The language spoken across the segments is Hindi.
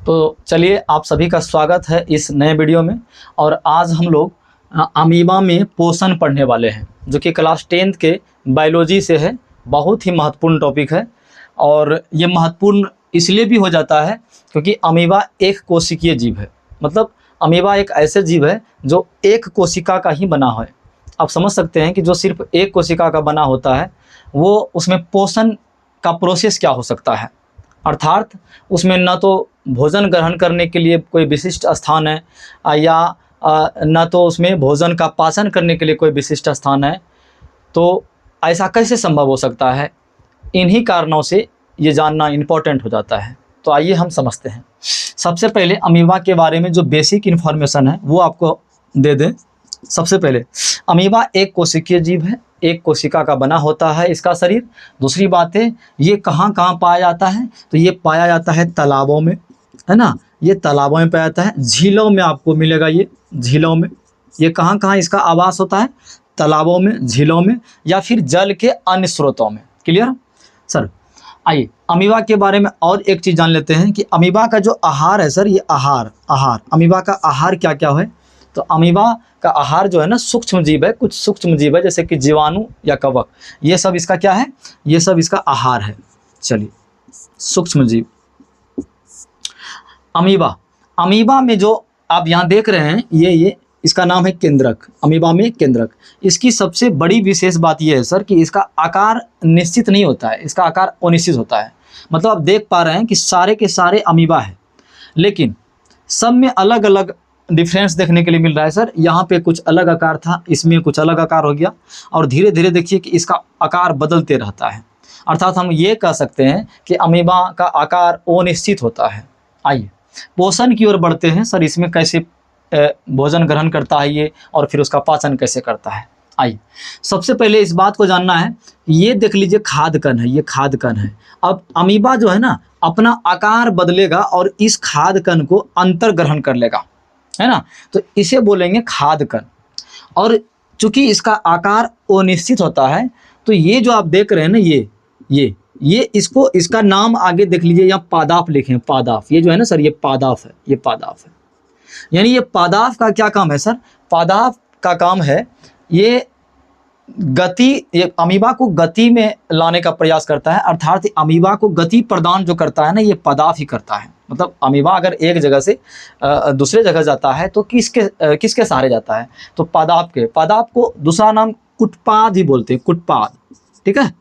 तो चलिए, आप सभी का स्वागत है इस नए वीडियो में। और आज हम लोग अमीबा में पोषण पढ़ने वाले हैं, जो कि क्लास 10th के बायोलॉजी से है। बहुत ही महत्वपूर्ण टॉपिक है और ये महत्वपूर्ण इसलिए भी हो जाता है क्योंकि अमीबा एक कोशिकीय जीव है। मतलब अमीबा एक ऐसे जीव है जो एक कोशिका का ही बना है। आप समझ सकते हैं कि जो सिर्फ एक कोशिका का बना होता है वो उसमें पोषण का प्रोसेस क्या हो सकता है। अर्थात उसमें न तो भोजन ग्रहण करने के लिए कोई विशिष्ट स्थान है या न तो उसमें भोजन का पाचन करने के लिए कोई विशिष्ट स्थान है। तो ऐसा कैसे संभव हो सकता है? इन्हीं कारणों से ये जानना इम्पोर्टेंट हो जाता है। तो आइए हम समझते हैं। सबसे पहले अमीबा के बारे में जो बेसिक इन्फॉर्मेशन है वो आपको दे दें। सबसे पहले अमीबा एक कोशिकीय जीव है, एक कोशिका का बना होता है इसका शरीर। दूसरी बात है, ये कहाँ कहाँ पाया जाता है? तो ये पाया जाता है तालाबों में, है ना। ये तालाबों में पाया जाता है, झीलों में आपको मिलेगा। ये झीलों में, ये कहाँ कहाँ इसका आवास होता है? तालाबों में, झीलों में या फिर जल के अन्य स्रोतों में। Clear sir? आइए अमीबा के बारे में और एक चीज़ जान लेते हैं कि अमीबा का जो आहार है सर, ये आहार अमीबा का आहार क्या क्या है? तो अमीबा का आहार जो है ना, सूक्ष्म जीव है। कुछ सूक्ष्म जीव है जैसे कि जीवाणु या कवक, ये सब इसका क्या है? ये सब इसका आहार है। चलिए, सूक्ष्म जीव अमीबा में जो आप यहाँ देख रहे हैं, ये इसका नाम है केंद्रक। अमीबा में केंद्रक। इसकी सबसे बड़ी विशेष बात यह है सर कि इसका आकार निश्चित नहीं होता है, इसका आकार अनिश्चित होता है। मतलब आप देख पा रहे हैं कि सारे के सारे अमीबा है, लेकिन सब में अलग अलग डिफरेंस देखने के लिए मिल रहा है सर। यहाँ पे कुछ अलग आकार था, इसमें कुछ अलग आकार हो गया और धीरे धीरे देखिए कि इसका आकार बदलते रहता है। अर्थात हम ये कह सकते हैं कि अमीबा का आकार अनिश्चित होता है। आइए पोषण की ओर बढ़ते हैं सर। इसमें कैसे भोजन ग्रहण करता है ये, और फिर उसका पाचन कैसे करता है। आइए सबसे पहले इस बात को जानना है, ये देख लीजिए खाद्य कण है, ये खाद्य कण है। अब अमीबा जो है ना, अपना आकार बदलेगा और इस खाद्य कण को अंतर ग्रहण कर लेगा, है ना। तो इसे बोलेंगे खाद्य कण। और चूंकि इसका आकार अनिश्चित होता है, तो ये जो आप देख रहे हैं ना, ये इसको, इसका नाम आगे देख लीजिए, यहाँ पादाप लिखे हैं, पादाप। ये जो है ना सर, ये पादाप है, ये पादाप है। यानी ये पादाप का क्या काम है सर? पादाप का काम है ये गति, ये अमीबा को गति में लाने का प्रयास करता है। अर्थात अमीबा को गति प्रदान जो करता है ना, ये पादाप ही करता है। मतलब अमीबा अगर एक जगह से दूसरे जगह जाता है तो किसके सहारे जाता है? तो पादाप के। पादाप को दूसरा नाम कुटपाद ही बोलते हैं, कुटपाद। ठीक है,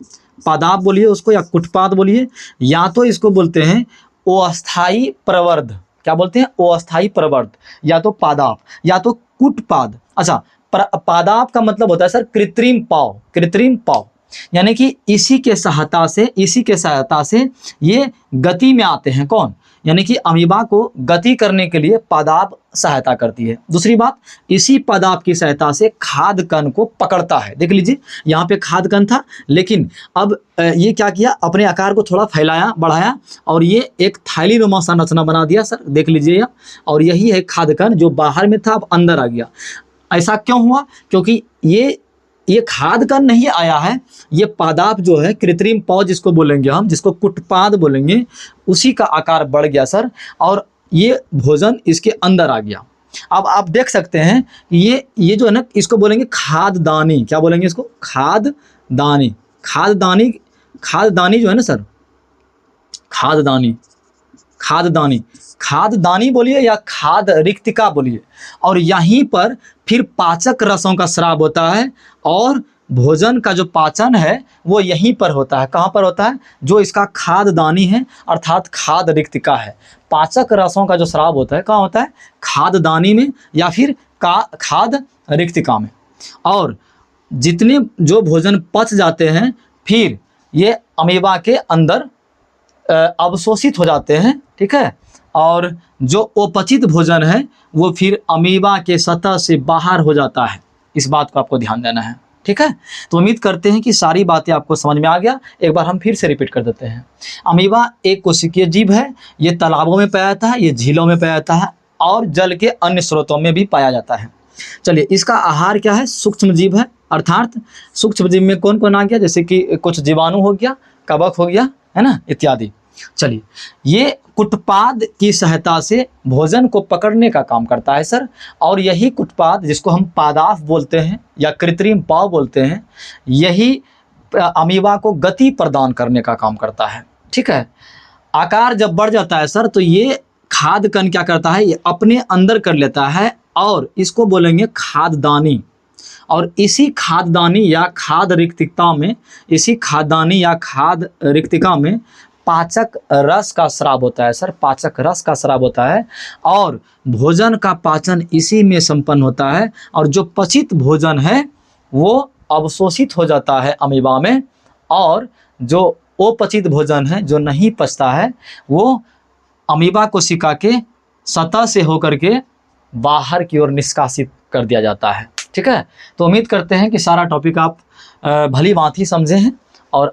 पादाप बोलिए उसको या कुटपाद बोलिए, या तो इसको बोलते हैं अस्थायी प्रवर्ध। क्या बोलते हैं? अस्थायी प्रवर्ध, या तो पादाप या तो कुटपाद। अच्छा, पादाप का मतलब होता है सर कृत्रिम पाव, कृत्रिम पाव। यानी कि इसी के सहायता से ये गति में आते हैं। कौन? यानी कि अमीबा को गति करने के लिए पादाप सहायता करती है। दूसरी बात, इसी पादाप की सहायता से खाद्य कण को पकड़ता है। देख लीजिए, यहाँ पे खाद्य कण था, लेकिन अब ये क्या किया? अपने आकार को थोड़ा फैलाया, बढ़ाया और ये एक थैलीनुमा संरचना बना दिया सर। देख लीजिए यहाँ, और यही है खाद्य कण जो बाहर में था अब अंदर आ गया। ऐसा क्यों हुआ? क्योंकि ये खाद्य कण नहीं आया है, ये पादाप जो है, कृत्रिम पाव जिसको बोलेंगे हम, जिसको कुटपाद बोलेंगे, उसी का आकार बढ़ गया सर, और ये भोजन इसके अंदर आ गया। अब आप देख सकते हैं ये जो है ना, इसको बोलेंगे खाद्यदानी। क्या बोलेंगे इसको? खाद्यदानी। खाद्यदानी जो है ना सर, खाद्यदानी बोलिए या खाद रिक्तिका बोलिए। और यहीं पर फिर पाचक रसों का स्राव होता है और भोजन का जो पाचन है वो यहीं पर होता है। कहाँ पर होता है? जो इसका खाद्यदानी है, अर्थात खाद रिक्तिका है। पाचक रसों का जो स्राव होता है कहाँ होता है? खाद्यदानी में या फिर खाद रिक्तिका में। और जितने जो भोजन पच जाते हैं, फिर ये अमीबा के अंदर अवशोषित हो जाते हैं। ठीक है, और जो अपचित भोजन है वो फिर अमीबा के सतह से बाहर हो जाता है। इस बात को आपको ध्यान देना है। ठीक है, तो उम्मीद करते हैं कि सारी बातें आपको समझ में आ गया। एक बार हम फिर से रिपीट कर देते हैं। अमीबा एक कोशिकीय जीव है। ये तालाबों में पाया जाता है, ये झीलों में पाया जाता है और जल के अन्य स्रोतों में भी पाया जाता है। चलिए, इसका आहार क्या है? सूक्ष्म जीव है। अर्थात सूक्ष्म जीव में कौन कौन आ गया? जैसे कि कुछ जीवाणु हो गया, कवक हो गया, है ना, इत्यादि। चलिए, ये कुटपाद की सहायता से भोजन को पकड़ने का काम करता है सर, और यही कुटपाद, जिसको हम पादाफ बोलते हैं या कृत्रिम पाव बोलते हैं, यही अमीबा को गति प्रदान करने का काम करता है। ठीक है, आकार जब बढ़ जाता है सर, तो ये खाद्य कण क्या करता है, ये अपने अंदर कर लेता है और इसको बोलेंगे खाद्यदानी। और इसी खाद्यदानी या खाद्य रिक्तिका में, इसी खाद्यदानी या खाद्य रिक्तिका में पाचक रस का स्राव होता है सर, पाचक रस का स्राव होता है, और भोजन का पाचन इसी में संपन्न होता है। और जो पचित भोजन है वो अवशोषित हो जाता है अमीबा में, और जो अपचित भोजन है, जो नहीं पचता है, वो अमीबा कोशिका के सतह से होकर के बाहर की ओर निष्कासित कर दिया जाता है। ठीक है, तो उम्मीद करते हैं कि सारा टॉपिक आप भली भांति समझे हैं।